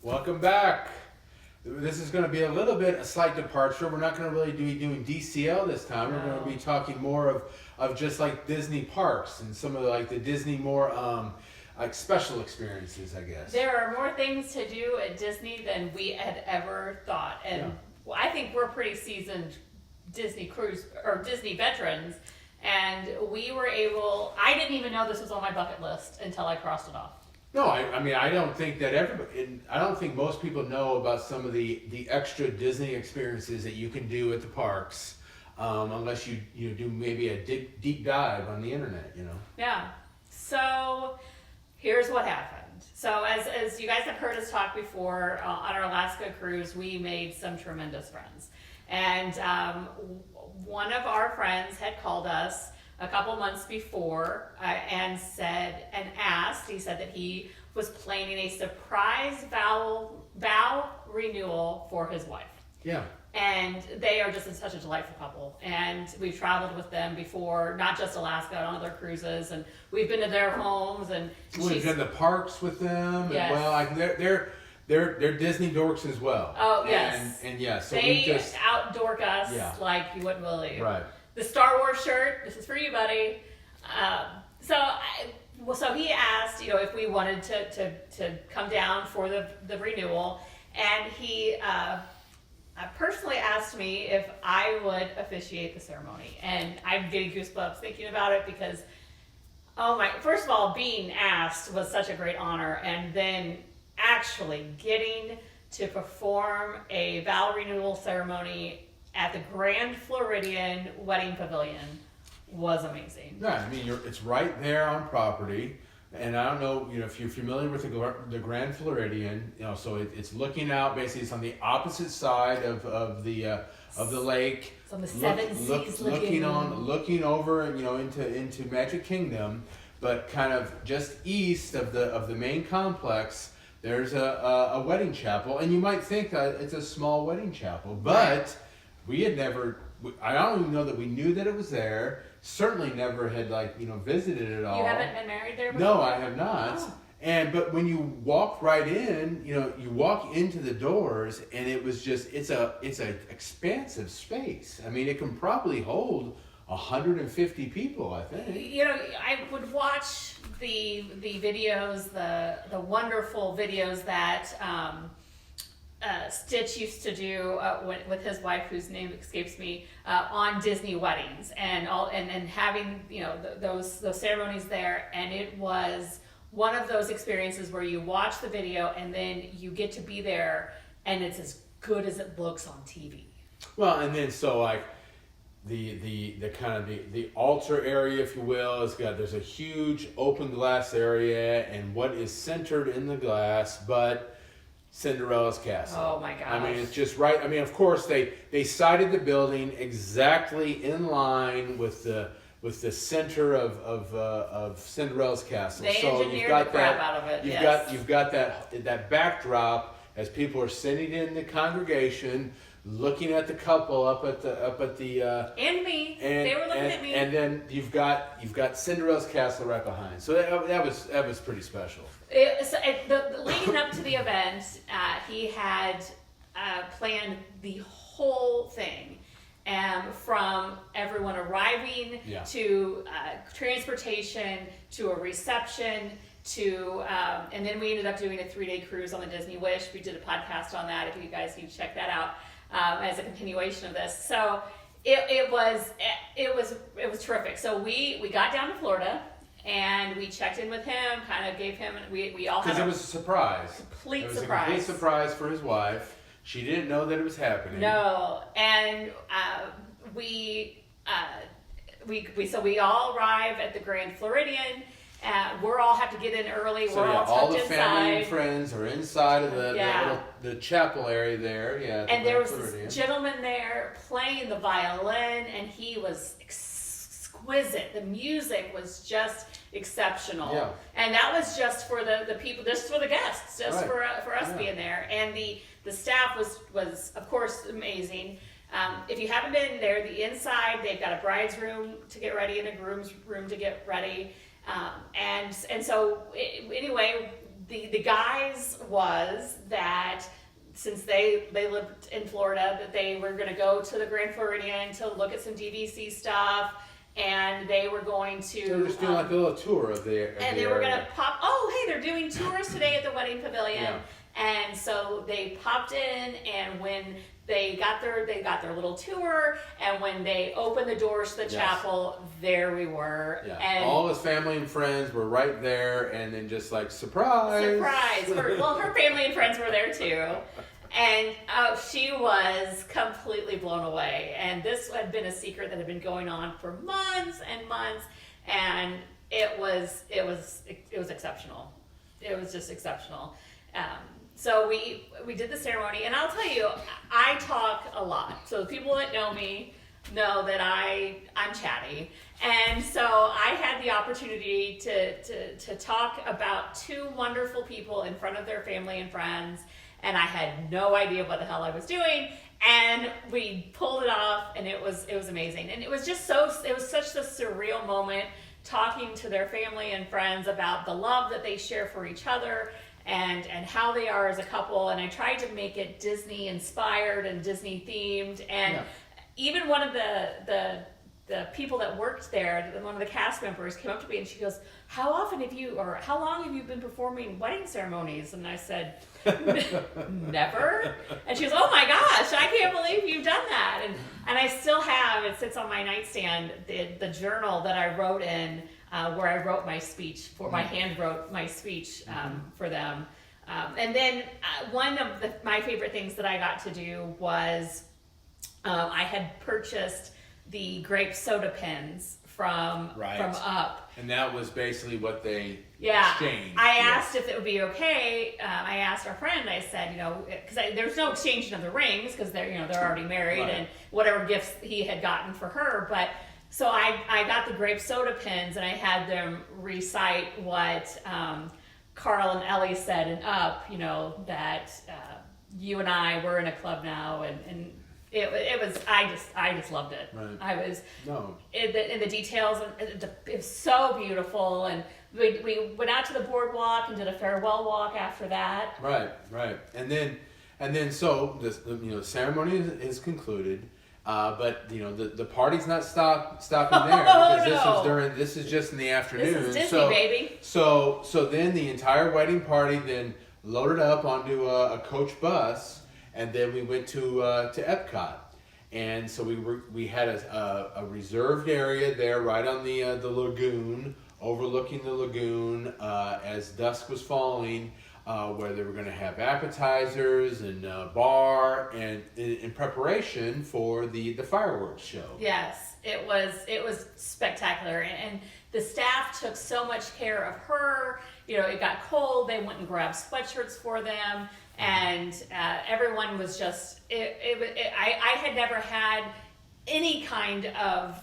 Welcome back. This is going to be a slight departure. We're not going to really be doing DCL this time. We're going to be talking more of just like Disney parks and some of the Disney more like special experiences, I guess. There are more things to do at Disney than we had ever thought, and I think we're pretty seasoned Disney cruise or Disney veterans, and we were able. I didn't even know this was on my bucket list until I crossed it off. No, I mean, I don't think that I don't think most people know about some of the extra Disney experiences that you can do at the parks, unless you do maybe a deep dive on the internet, Yeah. So here's what happened. So as you guys have heard us talk before, on our Alaska cruise, we made some tremendous friends. And one of our friends had called us a couple months before and asked, he said that he was planning a surprise vow renewal for his wife. Yeah. And they are just such a delightful couple. And we've traveled with them before, not just Alaska, on other cruises. And we've been to their homes. And we've been to the parks with them. Yes. And well, they're Disney dorks as well. Oh, yes. And yeah, so they we just outdork us like you wouldn't believe. Right. The Star Wars shirt, this is for you, buddy. So he asked, if we wanted to come down for the renewal, and he personally asked me if I would officiate the ceremony, and I'm getting goosebumps thinking about it because, first of all, being asked was such a great honor, and then actually getting to perform a vow renewal ceremony at the Grand Floridian Wedding Pavilion was amazing. Yeah, I mean, it's right there on property, and I don't know, if you're familiar with the Grand Floridian, so it's looking out. Basically, it's on the opposite side of the lake. It's on the seven seas, looking over, into Magic Kingdom, but kind of just east of the main complex. There's a wedding chapel, and you might think it's a small wedding chapel, but we had never. I don't even know that we knew that it was there. Certainly never had visited it all. You haven't been married there before? No, I have not. Oh. But when you walk right in, you walk into the doors, and it was just it's a expansive space. I mean, it can probably hold 150 people, I think. I would watch the videos, the wonderful videos that Stitch used to do with his wife, whose name escapes me, on Disney weddings and having those ceremonies there, and it was one of those experiences where you watch the video and then you get to be there, and it's as good as it looks on TV. Well, and then the kind of the altar area, if you will, there's a huge open glass area, and what is centered in the glass but Cinderella's castle. Oh my gosh. I mean, it's just right. I mean, of course they sited the building exactly in line with the center of Cinderella's castle. They engineered the crap out of it. You've got that backdrop as people are sitting in the congregation, looking at the couple up at the and me. They were looking at me. And then you've got Cinderella's castle right behind. So that was pretty special. Leading up to the event, he had planned the whole thing, from everyone arriving to transportation to a reception to and then we ended up doing a 3-day cruise on the Disney Wish. We did a podcast on that if you guys need to check that out as a continuation of this. So it was terrific. So we got down to Florida. And we checked in with him, kind of gave him, we all had because it was a surprise. Complete surprise. surprise. A complete surprise for his wife. She didn't know that it was happening. No, and we all arrive at the Grand Floridian. We're all have to get in early. So we're all the tucked family inside. And friends are inside of the chapel area there. Yeah, and there was this gentleman there playing the violin, and he was exquisite. The music was just exceptional. Yeah. And that was just for the people, just for the guests, just for us being there. And the staff was of course amazing. If you haven't been there, the inside, they've got a bride's room to get ready and a groom's room to get ready. And so anyway, the guys was that since they lived in Florida, that they were going to go to the Grand Floridian to look at some DVC stuff, and they were going to. They were just doing like a little tour of the. And they were going to pop. Oh, hey, they're doing tours today at the wedding pavilion, Yeah. and so they popped in, and when they got their little tour, and when they opened the doors to the Yes. chapel, there we were. Yeah. And all his family and friends were right there, and then just like surprise. Her family and friends were there too. And she was completely blown away. And this had been a secret that had been going on for months and months, and it was exceptional. It was just exceptional. So we did the ceremony, and I'll tell you, I talk a lot. So the people that know me know that I'm chatty, and so I had the opportunity to talk about two wonderful people in front of their family and friends, and I had no idea what the hell I was doing, and we pulled it off, and it was amazing, and it was such a surreal moment talking to their family and friends about the love that they share for each other. And how they are as a couple, and I tried to make it Disney inspired and Disney themed, and even one of the people that worked there, one of the cast members, came up to me and she goes, how long have you been performing wedding ceremonies? And I said, never. And she goes, oh my gosh, I can't believe you've done that. And I still have, it sits on my nightstand, the journal that I wrote in, where I wrote my speech, hand wrote my speech for them. And then one of my favorite things that I got to do was I had purchased the grape soda pins from Up. And that was basically what they Yeah, exchanged. I asked if it would be okay. I asked our friend. I said, because there's no exchanging of the rings because they're already married, Right. and whatever gifts he had gotten for her. But so I got the grape soda pins, and I had them recite what Carl and Ellie said in Up. That you and I were in a club now, and it was I just loved it. Right. I was No. in the details, and it was so beautiful. And we went out to the boardwalk and did a farewell walk after that. Right. And then so the ceremony is concluded. But the party's not stopping there because this is just in the afternoon. This is Disney, baby. So then the entire wedding party then loaded up onto a coach bus, and then we went to Epcot, and so we had a reserved area there right on the lagoon, overlooking the lagoon as dusk was falling. Where they were going to have appetizers and bar, and in preparation for the fireworks show. Yes, it was spectacular, and the staff took so much care of her. It got cold. They went and grabbed sweatshirts for them, and everyone was just. I had never had any kind of.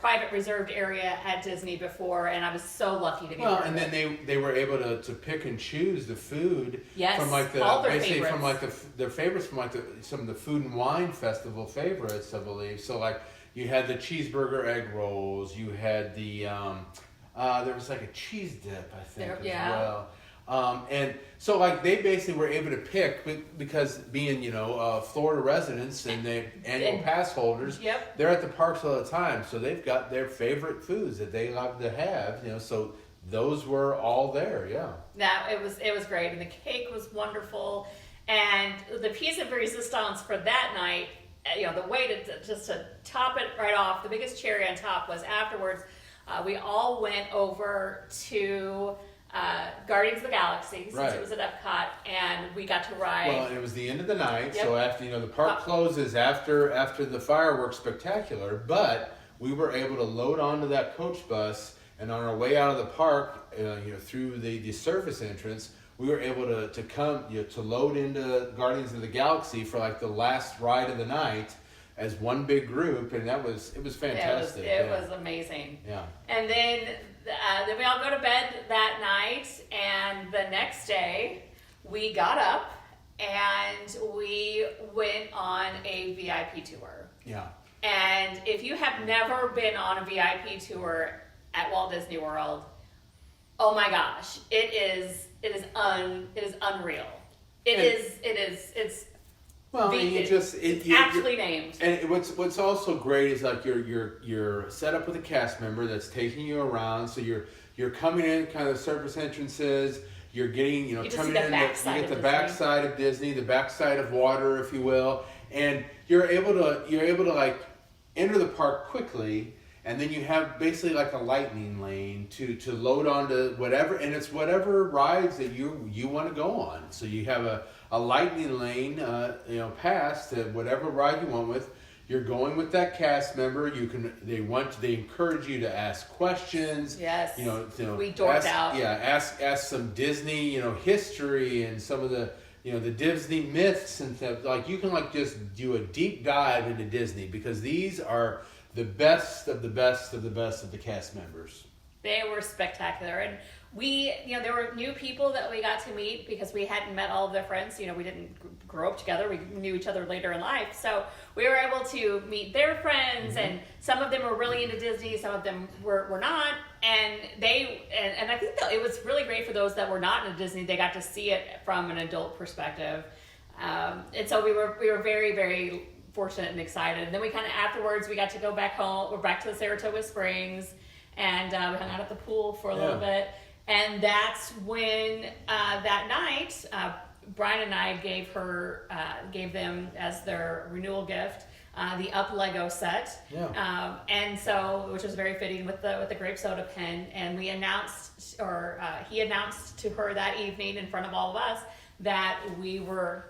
Private reserved area at Disney before, and I was so lucky to be Well, and then they were able to pick and choose the food from all their basically favorites. from their favorites from some of the food and wine festival favorites, I believe. So you had the cheeseburger egg rolls, you had the there was a cheese dip, I think, as well. And so they basically were able to pick because being Florida residents and the annual pass holders, Yep. they're at the parks all the time, so they've got their favorite foods that they love to have. So those were all there. Yeah. Now it was great, and the cake was wonderful, and the piece of resistance for that night, the way to top it right off, the biggest cherry on top was afterwards. We all went over to. Guardians of the Galaxy, since Right. it was at Epcot, and we got to ride. Well, it was the end of the night, Yep. so after the park closes after the fireworks spectacular, but we were able to load onto that coach bus, and on our way out of the park, through the service entrance, we were able to come to load into Guardians of the Galaxy for the last ride of the night as one big group, and it was fantastic. It was amazing. Yeah. And then we all go to bed that night, and the next day we got up and we went on a VIP tour. Yeah. And if you have never been on a VIP tour at Walt Disney World, Oh my gosh, it is unreal. It's well, aptly named. And what's also great is like you're set up with a cast member that's taking you around. So you're coming in kind of surface entrances. You're getting coming in. You get the backside of Disney, the backside of water, if you will, and you're able to like enter the park quickly. And then you have basically like a lightning lane to load onto whatever, and it's whatever rides that you want to go on. So you have a lightning lane, pass to whatever ride you want with. You're going with that cast member. They encourage you to ask questions. Yes. We dorked out. Yeah, ask some Disney, history and some of the the Disney myths and stuff. Like you can like just do a deep dive into Disney because these are the best of the best of the best of the cast members. They were spectacular. And we, there were new people that we got to meet because we hadn't met all of their friends. We didn't grow up together. We knew each other later in life. So we were able to meet their friends, and some of them were really into Disney, some of them were not. And and I think that it was really great for those that were not into Disney. They got to see it from an adult perspective. And so we were very, very fortunate and excited. And then we kind of afterwards we got to go back home. We're back to the Saratoga Springs, and we hung out at the pool for a little bit. And that's when that night Brian and I gave them as their renewal gift the Up Lego set. And so, which was very fitting with the grape soda pen. And we announced, or he announced to her that evening in front of all of us that we were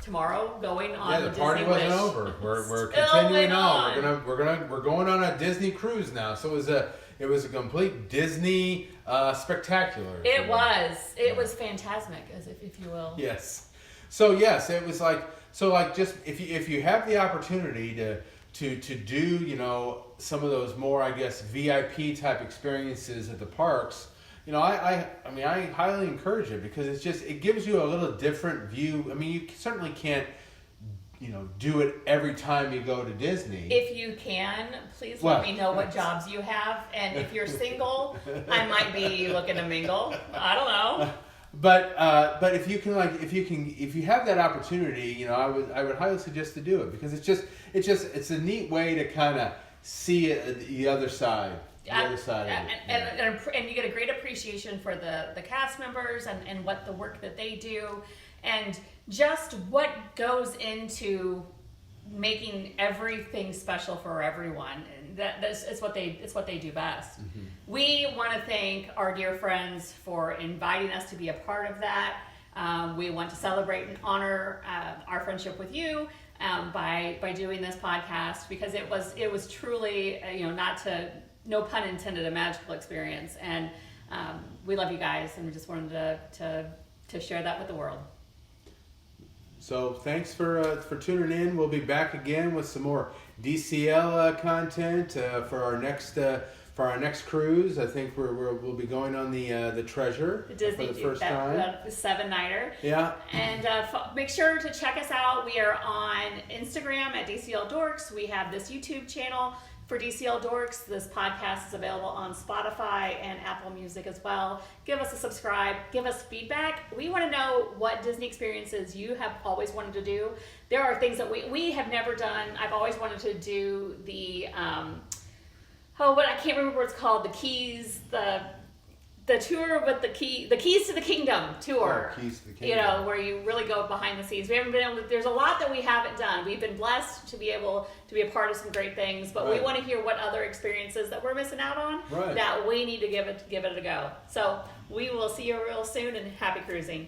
tomorrow going on the party Disney wasn't over. We're continuing on. We're going on a Disney cruise now. So it was a complete Disney spectacular. It was phantasmic, as if you will. Yes. So yes, it was like just if you have the opportunity to do some of those more, I guess, VIP type experiences at the parks. I highly encourage it because it gives you a little different view. I mean, you certainly can't, do it every time you go to Disney. If you can, please let me know what jobs you have. And if you're single, I might be looking to mingle. I don't know. But if you have that opportunity, I would highly suggest to do it because it's a neat way to kind of see it, the other side. And you get a great appreciation for the cast members and what the work that they do and just what goes into making everything special for everyone. And it's what they do best. We want to thank our dear friends for inviting us to be a part of that. We want to celebrate and honor our friendship with you by doing this podcast because it was truly no pun intended, a magical experience. And we love you guys, and we just wanted to share that with the world. So thanks for tuning in. We'll be back again with some more DCL content for our next cruise. I think we'll be going on the Treasure Disney for the first time. The 7-nighter. Yeah. And make sure to check us out. We are on Instagram at DCL Dorks. We have this YouTube channel for DCL Dorks. This podcast is available on Spotify and Apple Music as well. Give us a subscribe. Give us feedback. We want to know what Disney experiences you have always wanted to do. There are things that we have never done. I've always wanted to do the I can't remember what it's called. The Keys, the tour with the Keys to the Kingdom tour. Keys to the Kingdom. Where you really go behind the scenes. We haven't been able to, there's a lot that we haven't done. We've been blessed to be able to be a part of some great things, but we want to hear what other experiences that we're missing out on that we need to give it a go. So we will see you real soon, and happy cruising.